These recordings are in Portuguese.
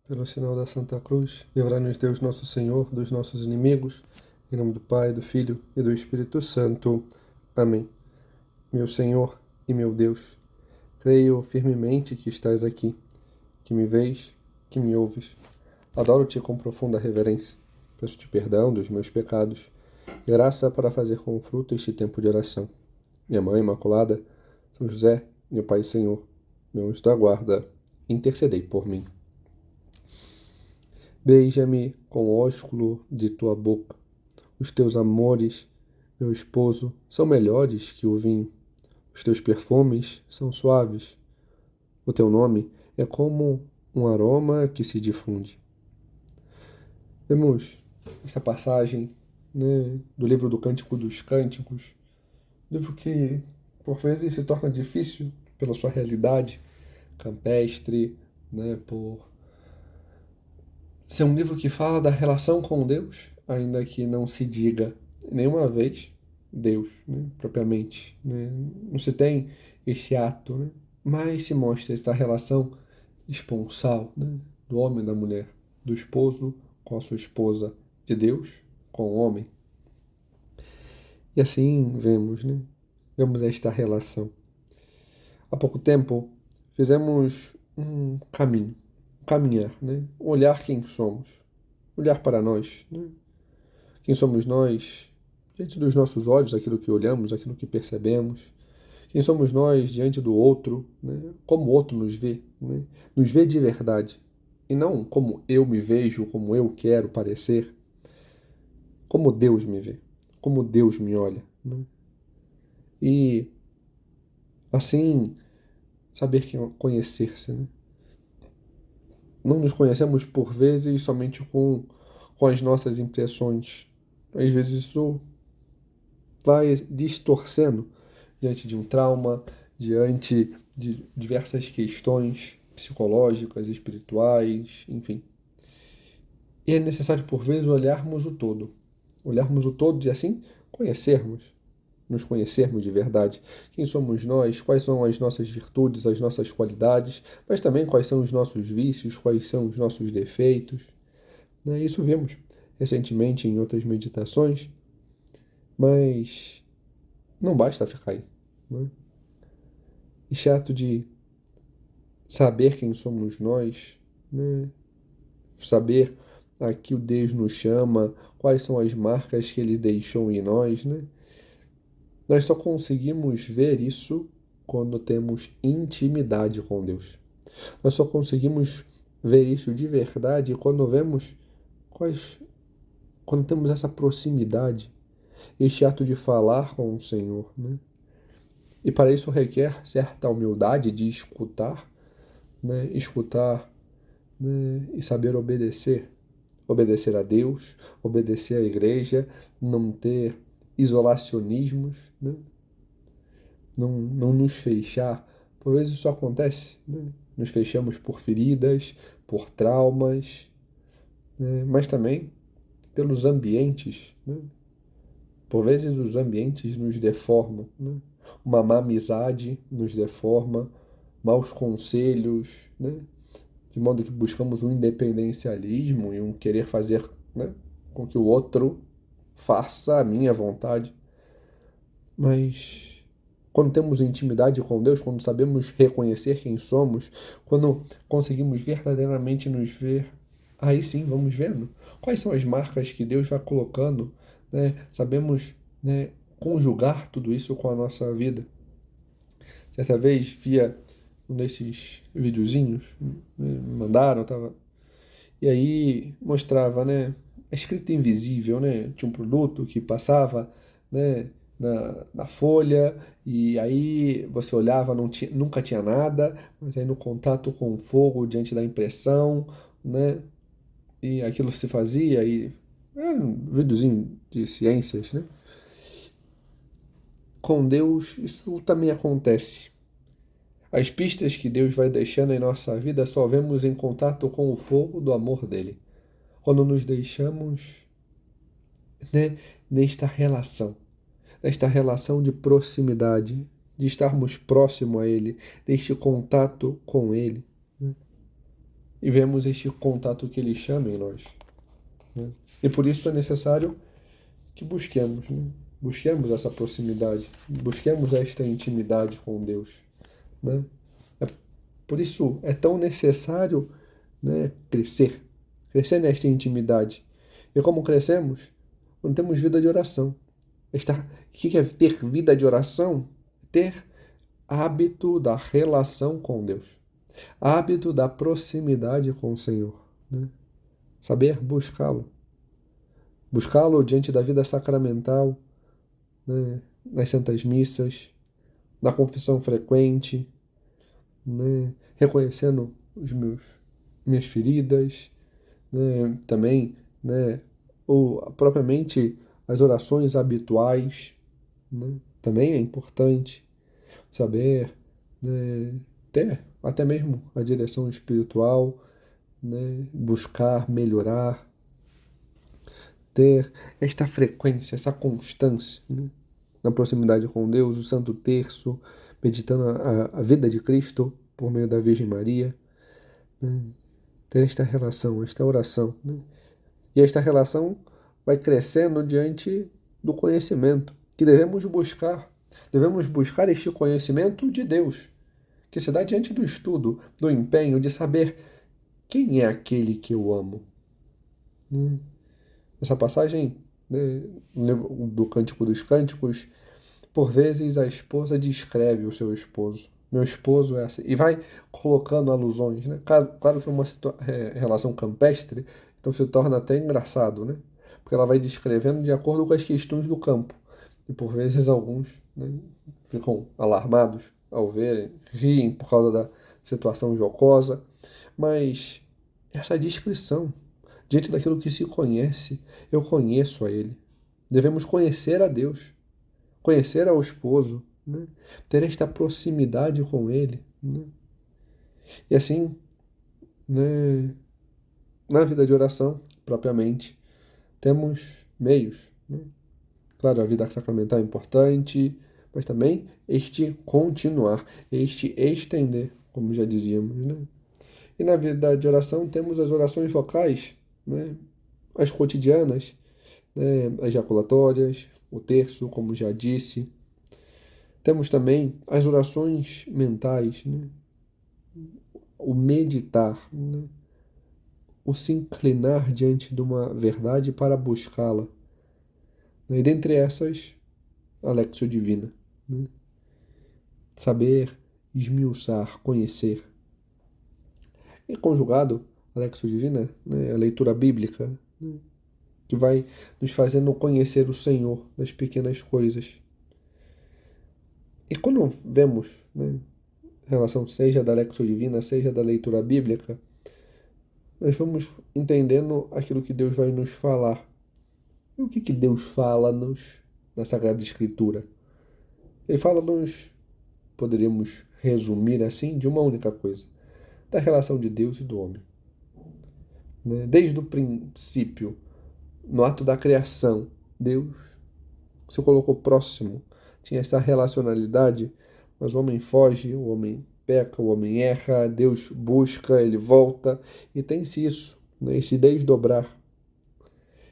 Pelo sinal da Santa Cruz, livrai-nos Deus nosso Senhor dos nossos inimigos, em nome do Pai, do Filho e do Espírito Santo. Amém. Meu Senhor e meu Deus, creio firmemente que estás aqui, que me vês, que me ouves. Adoro-te com profunda reverência. Peço-te perdão dos meus pecados e graça para fazer com fruto este tempo de oração. Minha Mãe Imaculada, São José, meu Pai e Senhor, meu anjo da guarda, intercedei por mim. Beija-me com o ósculo de tua boca. Os teus amores, meu esposo, são melhores que o vinho. Os teus perfumes são suaves. O teu nome é como um aroma que se difunde. Vemos esta passagem, do livro do Cântico dos Cânticos, livro que, por vezes, se torna difícil pela sua realidade campestre, por ser um livro que fala da relação com Deus, ainda que não se diga nenhuma vez Deus, propriamente. Não se tem este ato, mas se mostra esta relação esponsal, do homem e da mulher, do esposo com a sua esposa, de Deus com o homem. E assim vemos esta relação. Há pouco tempo fizemos um caminhar, olhar quem somos, olhar para nós, Quem somos nós diante dos nossos olhos, aquilo que olhamos, aquilo que percebemos. Quem somos nós diante do outro, Como o outro nos vê, Nos vê de verdade. E não como eu me vejo, como eu quero parecer. Como Deus me vê, como Deus me olha, E assim, saber conhecer-se, Não nos conhecemos por vezes somente com as nossas impressões. Às vezes isso vai distorcendo diante de um trauma, diante de diversas questões psicológicas, espirituais, enfim. E é necessário, por vezes, olharmos o todo e assim nos conhecermos de verdade. Quem somos nós, quais são as nossas virtudes, as nossas qualidades, mas também quais são os nossos vícios, quais são os nossos defeitos. Isso vimos recentemente em outras meditações, mas não basta ficar aí. E chato de saber quem somos nós, saber a que o Deus nos chama, quais são as marcas que Ele deixou em nós, Nós só conseguimos ver isso quando temos intimidade com Deus. Nós só conseguimos ver isso de verdade quando quando temos essa proximidade, este ato de falar com o Senhor, E para isso requer certa humildade de escutar, Escutar, e saber obedecer. Obedecer a Deus, obedecer à igreja, não ter isolacionismos, Não nos fechar. Por vezes isso acontece, Nos fechamos por feridas, por traumas, mas também pelos ambientes, Por vezes os ambientes nos deformam, Uma má amizade nos deforma, maus conselhos, De modo que buscamos um independencialismo e um querer fazer, com que o outro faça a minha vontade. Mas quando temos intimidade com Deus, quando sabemos reconhecer quem somos, quando conseguimos verdadeiramente nos ver, aí sim vamos vendo quais são as marcas que Deus vai colocando, Sabemos, conjugar tudo isso com a nossa vida. Certa vez via um desses videozinhos, me mandaram, e aí mostrava, a escrita invisível, Tinha um produto que passava, na folha, e aí você olhava, nunca tinha nada, mas aí no contato com o fogo, diante da impressão, E aquilo se fazia, e era um videozinho de ciências, Com Deus, isso também acontece. As pistas que Deus vai deixando em nossa vida só vemos em contato com o fogo do amor dele. Quando nos deixamos, nesta relação, nesta relação de proximidade, de estarmos próximo a ele, deste contato com ele. e vemos este contato que ele chama em nós, né? E por isso é necessário que busquemos, né? Busquemos essa proximidade, busquemos esta intimidade com Deus, né? Por isso é tão necessário, né, crescer nesta intimidade. E como crescemos? Quando temos vida de oração. O que é ter vida de oração? Ter hábito da relação com Deus, hábito da proximidade com o Senhor, né? Saber buscá-lo diante da vida sacramental, né? Nas santas missas, na confissão frequente, né? Reconhecendo minhas feridas, né? Também, né? Ou propriamente as orações habituais, né? Também é importante saber, né? Ter até mesmo a direção espiritual, né? Buscar melhorar, ter esta frequência, essa constância, né? Na proximidade com Deus, o Santo Terço, meditando a vida de Cristo por meio da Virgem Maria, né? Ter esta relação, esta oração, né? E esta relação vai crescendo diante do conhecimento que devemos buscar. Devemos buscar este conhecimento de Deus, que se dá diante do estudo, do empenho de saber quem é aquele que eu amo. Essa passagem, né, do Cântico dos Cânticos, por vezes a esposa descreve o seu esposo. Meu esposo é assim. E vai colocando alusões, né? Claro que é uma relação campestre, então se torna até engraçado, né? Porque ela vai descrevendo de acordo com as questões do campo. E por vezes alguns, né, ficam alarmados ao verem, riem por causa da situação jocosa. Mas essa descrição, diante daquilo que se conhece, eu conheço a Ele. Devemos conhecer a Deus, conhecer ao esposo, né? Ter esta proximidade com Ele, né? E assim, né, na vida de oração, propriamente, temos meios, né? Claro, a vida sacramental é importante, mas também este continuar, este estender, como já dizíamos, né? E na vida de oração temos as orações vocais, né? As cotidianas, né? As jaculatórias, o terço, como já disse. Temos também as orações mentais, né? O meditar, né? O se inclinar diante de uma verdade para buscá-la, né? E dentre essas, a Lectio Divina, né? Saber esmiuçar, conhecer. E conjugado, a Lectio Divina, né? A leitura bíblica, né? Que vai nos fazendo conhecer o Senhor das pequenas coisas. E quando vemos, né, relação seja da Lectio Divina, seja da leitura bíblica, nós vamos entendendo aquilo que Deus vai nos falar. E o que Deus fala-nos na Sagrada Escritura? Ele fala-nos, poderíamos resumir assim, de uma única coisa: da relação de Deus e do homem, né? Desde o princípio, no ato da criação, Deus se colocou próximo, tinha essa relacionalidade, mas o homem foge, o homem peca, o homem erra, Deus busca, ele volta, e tem-se isso, né? Esse desdobrar.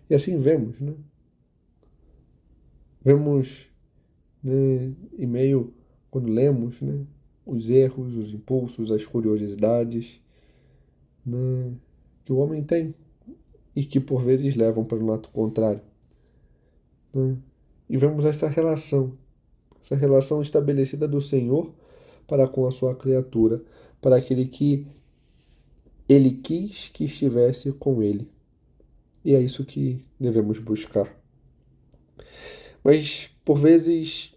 E assim vemos, né? Vemos, né, em meio, quando lemos, né, os erros, os impulsos, as curiosidades, né, que o homem tem e que por vezes levam para o lado contrário, né? E vemos essa relação estabelecida do Senhor para com a sua criatura, para aquele que ele quis que estivesse com ele. E é isso que devemos buscar. Mas, por vezes,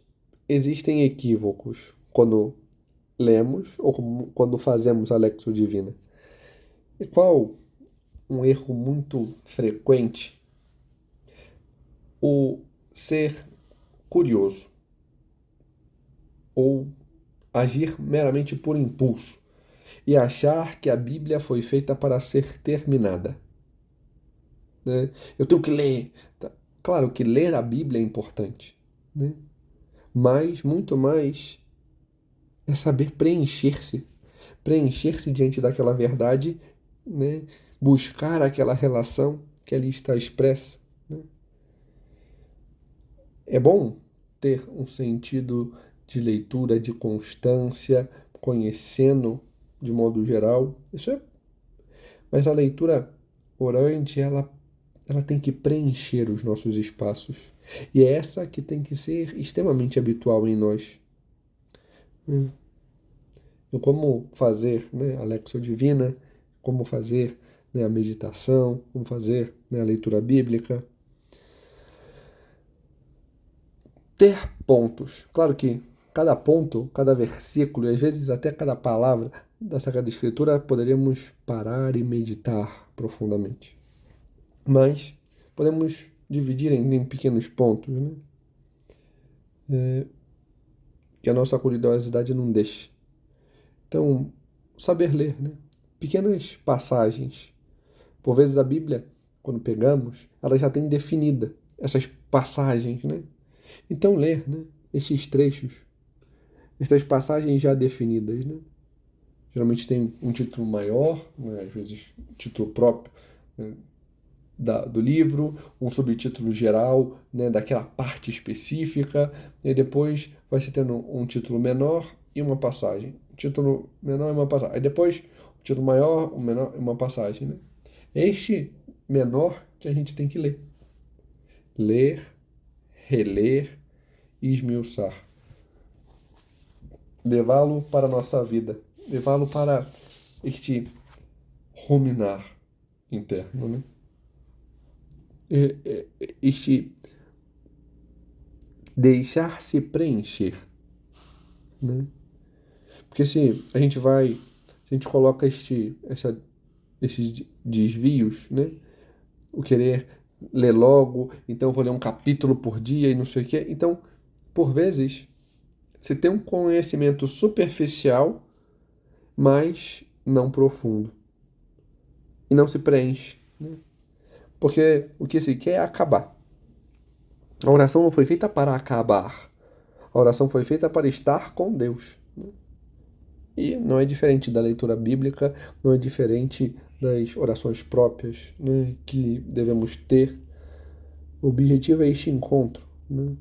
existem equívocos quando lemos ou quando fazemos a Lectio Divina. E qual um erro muito frequente? O ser curioso ou agir meramente por impulso e achar que a Bíblia foi feita para ser terminada, né? Eu tenho que ler. Tá? Claro que ler a Bíblia é importante, né? Mas muito mais é saber preencher-se diante daquela verdade né? Buscar aquela relação que ali está expressa, né? É bom ter um sentido de leitura, de constância, conhecendo de modo geral. Isso é, mas a leitura orante, ela tem que preencher os nossos espaços. E é essa que tem que ser extremamente habitual em nós. Hum. E como fazer, né, a Lexio Divina, como fazer, né, a meditação, como fazer, né, a leitura bíblica. Ter pontos. Claro que cada ponto, cada versículo, e às vezes até cada palavra da Sagrada Escritura poderíamos parar e meditar profundamente. Mas podemos dividir em pequenos pontos, né? Que a nossa curiosidade não deixe. Então, saber ler, né? Pequenas passagens. Por vezes a Bíblia, quando pegamos, ela já tem definida essas passagens, né? Então, ler, né? Esses trechos, essas passagens já definidas, né? Geralmente tem um título maior, né? Às vezes título próprio, né, do livro, um subtítulo geral, né, daquela parte específica, e depois vai se tendo um título menor e uma passagem. Título menor e uma passagem. Aí depois, o título maior, um menor e uma passagem, né? É este menor que a gente tem que ler. Ler, reler e esmiuçar. Levá-lo para a nossa vida. Levá-lo para este ruminar interno, né? Este deixar-se preencher, né? Porque se a gente vai, se a gente coloca esses desvios, né? O querer ler logo, então vou ler um capítulo por dia e não sei o quê. Então, por vezes, você tem um conhecimento superficial, mas não profundo. E não se preenche, né? Porque o que se quer é acabar. A oração não foi feita para acabar. A oração foi feita para estar com Deus, né? E não é diferente da leitura bíblica, não é diferente das orações próprias, né, que devemos ter. O objetivo é este encontro, né?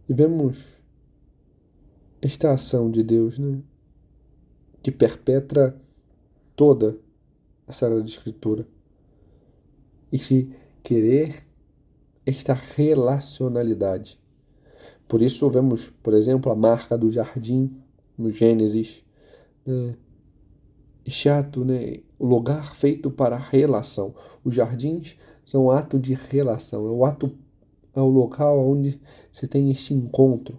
E vemos esta ação de Deus, né, que perpetra toda a Sagrada Escritura. E se querer esta relacionalidade. Por isso vemos, por exemplo, a marca do jardim no Gênesis, né? Este ato, né? O lugar feito para a relação. Os jardins são um ato de relação, é o local onde se tem este encontro,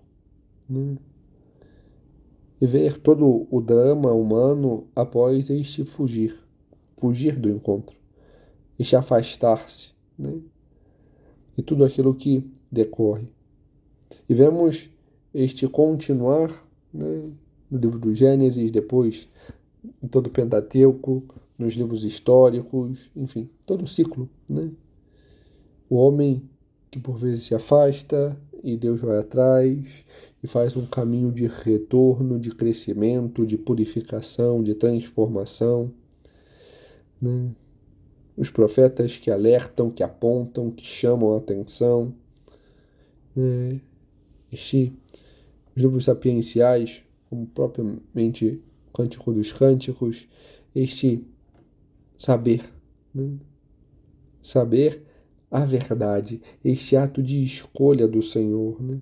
né? E ver todo o drama humano após este fugir do encontro, este afastar-se, né? E tudo aquilo que decorre. E vemos este continuar, né, no livro do Gênesis, depois em todo o Pentateuco, nos livros históricos, enfim, todo o ciclo, né? O homem que por vezes se afasta e Deus vai atrás e faz um caminho de retorno, de crescimento, de purificação, de transformação, né? Os profetas que alertam, que apontam, que chamam a atenção, né? Os livros sapienciais, como propriamente Cântico dos Cânticos, este saber, né? Saber a verdade, este ato de escolha do Senhor, né?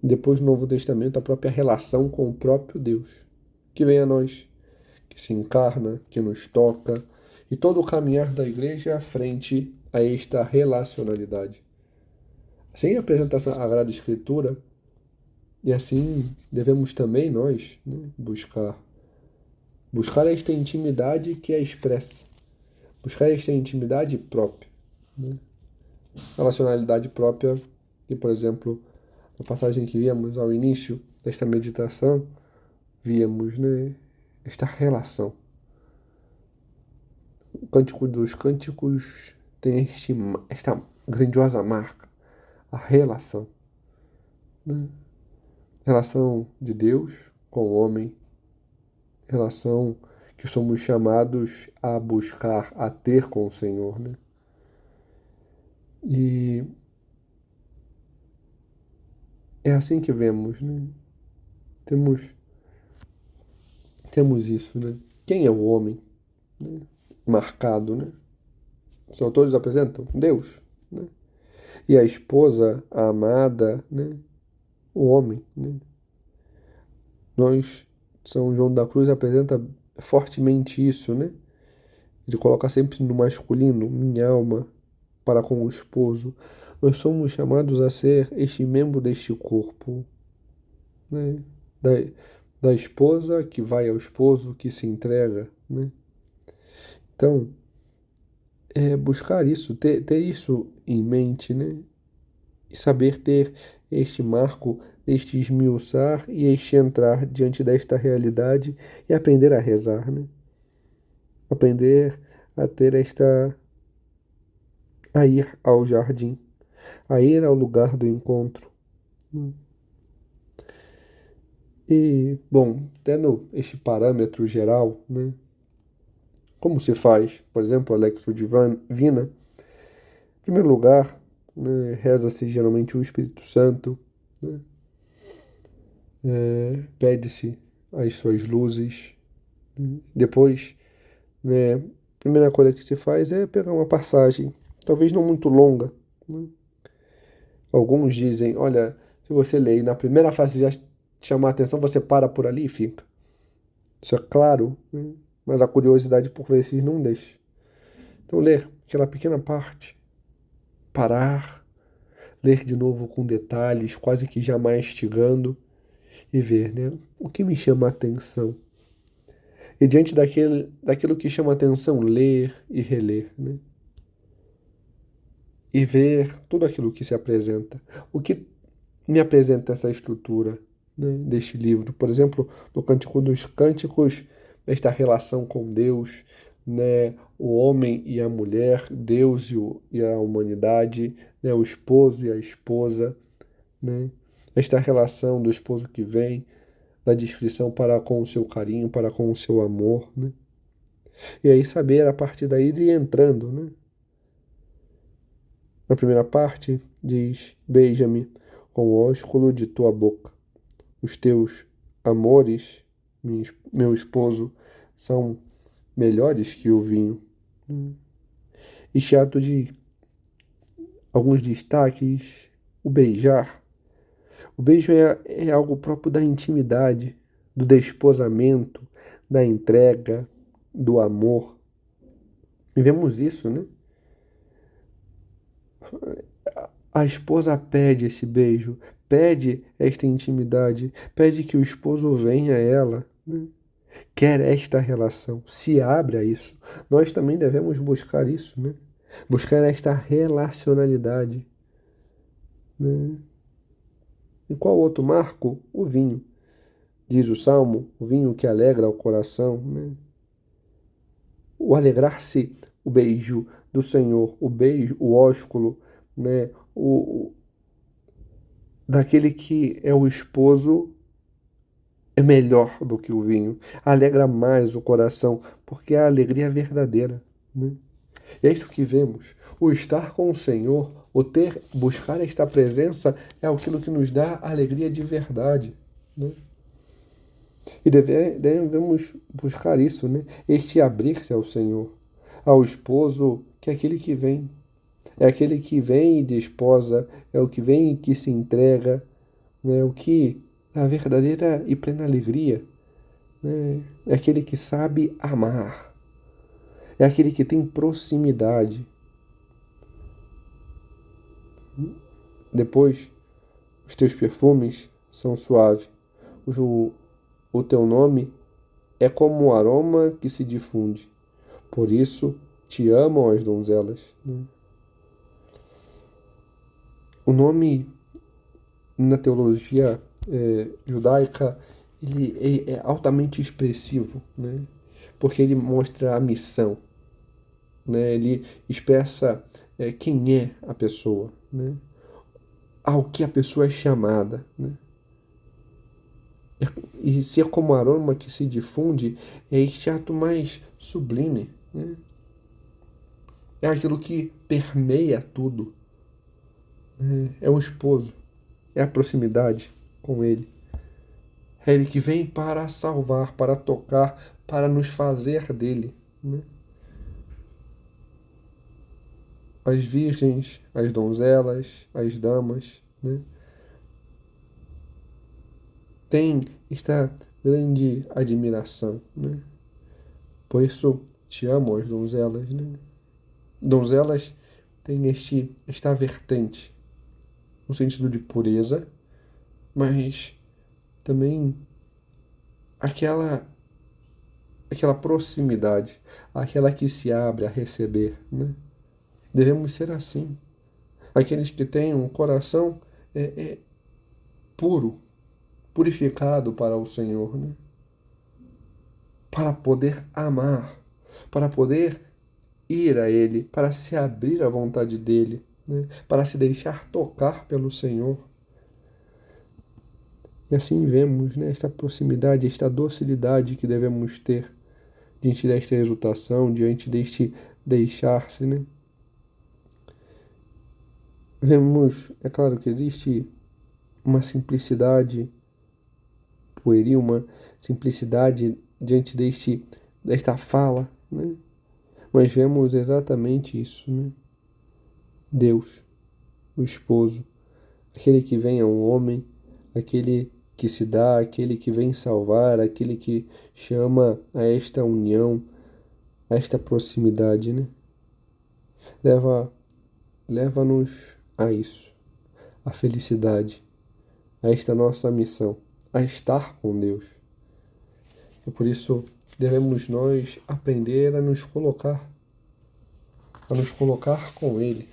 Depois no Novo Testamento, a própria relação com o próprio Deus, que vem a nós, que se encarna, que nos toca, e todo o caminhar da igreja à frente a esta relacionalidade. Assim apresenta a Sagrada Escritura, e assim devemos também nós, né, buscar esta intimidade que é expressa, buscar esta intimidade própria, né? Relacionalidade própria, que, por exemplo, na passagem que víamos ao início desta meditação, víamos, né, esta relação. O Cântico dos Cânticos tem esta grandiosa marca, a relação, né? Relação de Deus com o homem, relação que somos chamados a buscar, a ter com o Senhor, né? E é assim que vemos, né? Temos, temos isso, né? Quem é o homem, né? Marcado, né? Os autores apresentam Deus, né? E a esposa, a amada, né? O homem, né? Nós, São João da Cruz apresenta fortemente isso, né? Ele coloca sempre no masculino, minha alma, para com o esposo. Nós somos chamados a ser este membro deste corpo, né? Da, da esposa que vai ao esposo, que se entrega, né? Então, buscar isso, ter isso em mente, né? E saber ter este marco, este esmiuçar e este entrar diante desta realidade e aprender a rezar, né? Aprender a ter a ir ao jardim, a ir ao lugar do encontro. E, bom, tendo este parâmetro geral, né? Como se faz, por exemplo, a Lexio Divina? Em primeiro lugar, né, reza-se geralmente o Espírito Santo, né? Pede-se as suas luzes. Depois, né, a primeira coisa que se faz é pegar uma passagem, talvez não muito longa, né? Alguns dizem, olha, se você ler na primeira frase já chamar a atenção, você para por ali e fica. Isso é claro, né? Mas a curiosidade por vezes não deixa. Então, ler aquela pequena parte, parar, ler de novo com detalhes, quase que já mastigando e ver, né? O que me chama a atenção? E diante daquilo que chama a atenção, ler e reler, né? E ver tudo aquilo que se apresenta. O que me apresenta essa estrutura, né, deste livro? Por exemplo, no Cântico dos Cânticos, esta relação com Deus, né, o homem e a mulher, Deus e a humanidade, né, o esposo e a esposa, né, esta relação do esposo que vem, da descrição para com o seu carinho, para com o seu amor, né? E aí saber a partir daí de ir entrando, né? Na primeira parte diz: beija-me com o ósculo de tua boca. Os teus amores, meu esposo, são melhores que o vinho. E chato de alguns destaques, o beijar. O beijo é algo próprio da intimidade, do desposamento, da entrega, do amor. E vemos isso, né? A esposa pede esse beijo, pede esta intimidade, pede que o esposo venha a ela, né? Quer esta relação, se abre a isso. Nós também devemos buscar isso, né? Buscar esta relacionalidade, né? E qual outro marco? O vinho. Diz o Salmo, o vinho que alegra o coração, né? O alegrar-se, o beijo do Senhor, o beijo, o ósculo, né? Daquele que é o esposo é melhor do que o vinho, alegra mais o coração, porque é a alegria verdadeira, né? E é isso que vemos. O estar com o Senhor, o buscar esta presença é aquilo que nos dá alegria de verdade, né? E devemos buscar isso, né? Este abrir-se ao Senhor, ao esposo, que é aquele que vem. É aquele que vem e desposa, é o que vem e que se entrega, né? O que a verdadeira e plena alegria, né? É aquele que sabe amar, é aquele que tem proximidade. Depois, os teus perfumes são suaves, o, o teu nome é como um aroma que se difunde. Por isso te amam as donzelas, né? O nome na teologia judaica ele é altamente expressivo, né? Porque ele mostra a missão, né? Ele expressa quem é a pessoa, né? Ao que a pessoa é chamada, né? E ser como aroma que se difunde é este ato mais sublime, né? É aquilo que permeia tudo. É o esposo, é a proximidade com ele. É ele que vem para salvar, para tocar, para nos fazer dele, né? As virgens, as donzelas, as damas, né? Tem esta grande admiração, né? Por isso te amo, as donzelas, né? Donzelas têm esta vertente, no sentido de pureza, mas também aquela aquela proximidade, aquela que se abre a receber, né? Devemos ser assim. Aqueles que têm um coração puro, purificado para o Senhor, né? Para poder amar, para poder ir a Ele, para se abrir à vontade dEle, né? Para se deixar tocar pelo Senhor. E assim vemos, né, esta proximidade, esta docilidade que devemos ter diante desta exultação, diante deste deixar-se, né? Vemos, é claro que existe uma simplicidade pueril, uma simplicidade diante desta fala, né? Mas vemos exatamente isso, né? Deus, o esposo, aquele que vem ao homem, aquele que se dá, aquele que vem salvar, aquele que chama a esta união, a esta proximidade, né? Leva-nos a isso, a felicidade, a esta nossa missão, a estar com Deus. E por isso devemos nós aprender a nos colocar com Ele,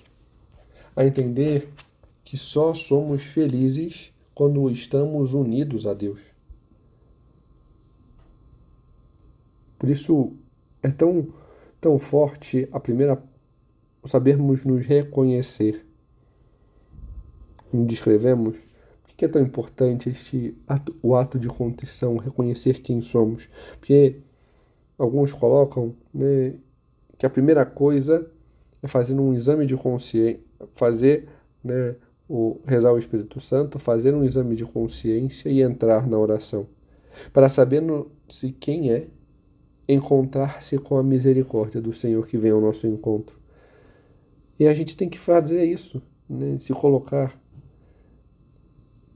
a entender que só somos felizes quando estamos unidos a Deus. Por isso é tão forte sabermos nos reconhecer. Como descrevemos, por que é tão importante o ato de contrição, reconhecer quem somos? Porque alguns colocam, né, que a primeira coisa é fazer um exame de consciência, fazer, né, rezar o Espírito Santo, fazer um exame de consciência e entrar na oração, para saber-se quem é, encontrar-se com a misericórdia do Senhor que vem ao nosso encontro. E a gente tem que fazer isso, né, se colocar.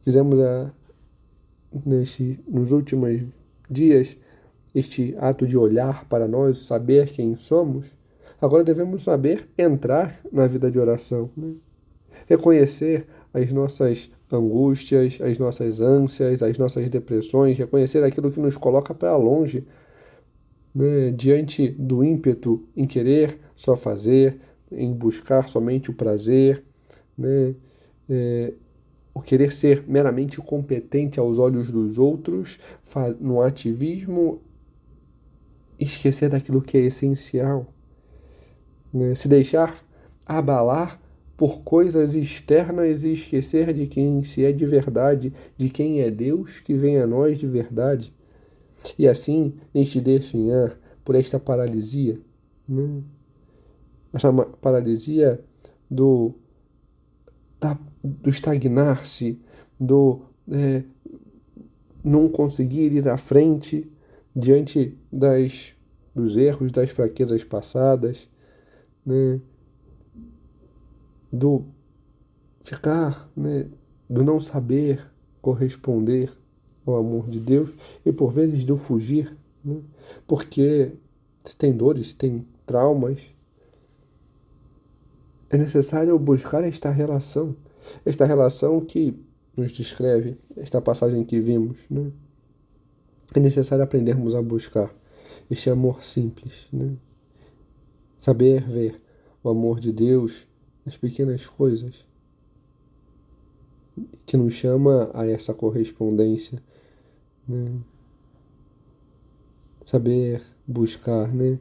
Fizemos nos últimos dias este ato de olhar para nós, saber quem somos. Agora devemos saber entrar na vida de oração, né? Reconhecer as nossas angústias, as nossas ânsias, as nossas depressões, reconhecer aquilo que nos coloca para longe, né? Diante do ímpeto em querer só fazer, em buscar somente o prazer, né? O querer ser meramente competente aos olhos dos outros, no ativismo, esquecer daquilo que é essencial, né? Se deixar abalar por coisas externas e esquecer de quem se é de verdade, de quem é Deus que vem a nós de verdade. E assim, neste definhar por esta paralisia, né? Esta paralisia do estagnar-se, não conseguir ir à frente diante dos erros, das fraquezas passadas, né? Do ficar, né? Do não saber corresponder ao amor de Deus e por vezes do fugir, né? Porque se tem dores, se tem traumas, é necessário buscar esta relação que nos descreve, esta passagem que vimos, né? É necessário aprendermos a buscar este amor simples, né? Saber ver o amor de Deus nas pequenas coisas que nos chama a essa correspondência, né? Saber buscar, né?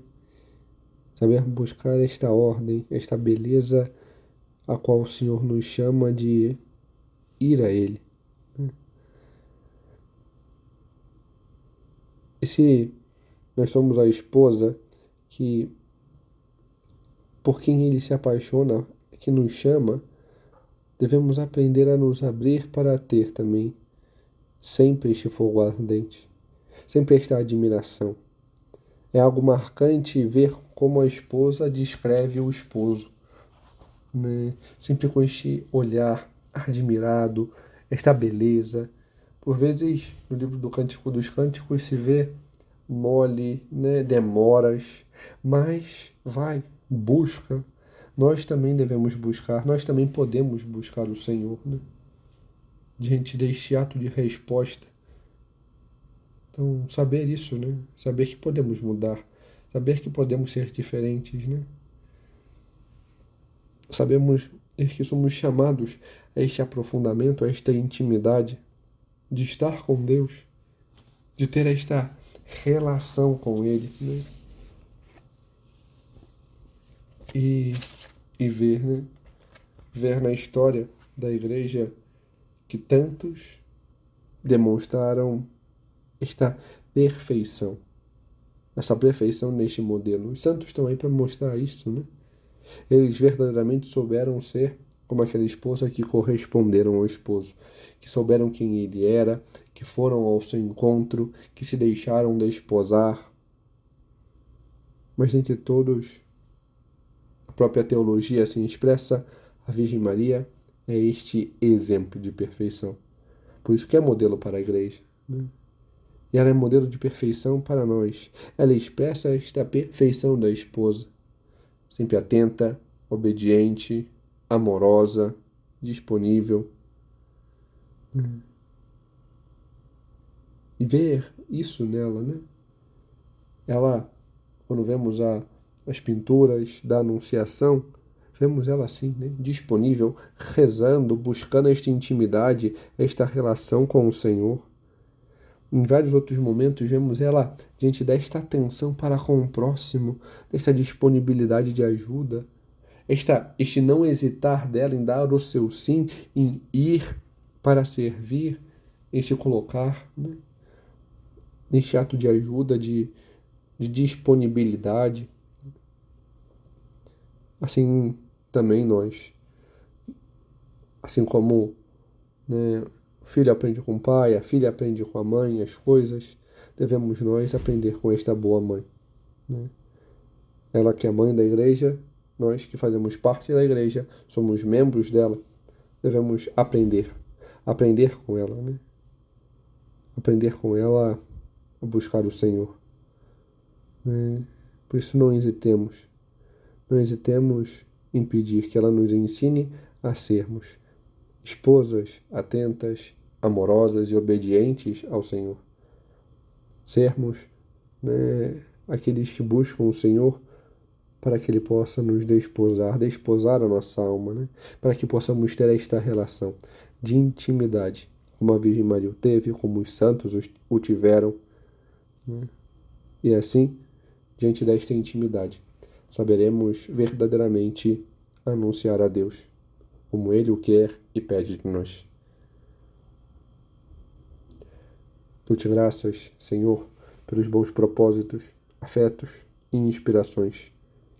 Saber buscar esta ordem, esta beleza a qual o Senhor nos chama de ir a Ele. E se nós somos a esposa que, por quem ele se apaixona, que nos chama, devemos aprender a nos abrir para ter também sempre este fogo ardente, sempre esta admiração. É algo marcante ver como a esposa descreve o esposo, né? Sempre com este olhar admirado, esta beleza. Por vezes, no livro do Cântico dos Cânticos se vê mole, né? Demoras, mas vai, busca. Nós também devemos buscar, nós também podemos buscar o Senhor, né? Diante deste ato de resposta. Então, saber isso, né? Saber que podemos mudar, saber que podemos ser diferentes, né? Sabemos que somos chamados a este aprofundamento, a esta intimidade, de estar com Deus, de ter esta relação com Ele, né? E ver, né? Ver na história da igreja que tantos demonstraram esta perfeição, essa perfeição neste modelo. Os santos estão aí para mostrar isso, né? Eles verdadeiramente souberam ser como aquela esposa que corresponderam ao esposo, que souberam quem ele era, que foram ao seu encontro, que se deixaram desposar. Mas entre todos, a própria teologia assim expressa, a Virgem Maria é este exemplo de perfeição. Por isso que é modelo para a igreja, né? E ela é modelo de perfeição para nós. Ela expressa esta perfeição da esposa, sempre atenta, obediente, amorosa, disponível. E ver isso nela, né? Ela, quando vemos as pinturas da Anunciação, vemos ela assim, né? Disponível, rezando, buscando esta intimidade, esta relação com o Senhor. Em vários outros momentos, vemos ela diante desta atenção para com o próximo, desta disponibilidade de ajuda, este não hesitar dela em dar o seu sim, em ir para servir, em se colocar, né? Neste ato de ajuda, de disponibilidade. Assim também nós, assim como, né, o filho aprende com o pai, a filha aprende com a mãe, as coisas, devemos nós aprender com esta boa mãe, né? Ela que é a mãe da igreja, nós que fazemos parte da igreja, somos membros dela, devemos aprender com ela, né? Aprender com ela a buscar o Senhor, né? Por isso não hesitemos em pedir que ela nos ensine a sermos esposas atentas, amorosas e obedientes ao Senhor. Sermos, né, aqueles que buscam o Senhor para que Ele possa nos desposar a nossa alma, né? Para que possamos ter esta relação de intimidade, como a Virgem Maria o teve, como os santos o tiveram, né? E assim, diante desta intimidade, saberemos verdadeiramente anunciar a Deus, como Ele o quer e pede de nós. Dou-te graças, Senhor, pelos bons propósitos, afetos e inspirações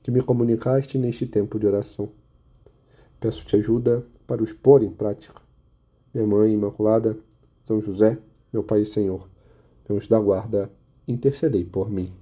que me comunicaste neste tempo de oração. Peço-te ajuda para os pôr em prática. Minha Mãe Imaculada, São José, meu Pai e Senhor, meu anjo da guarda, intercedei por mim.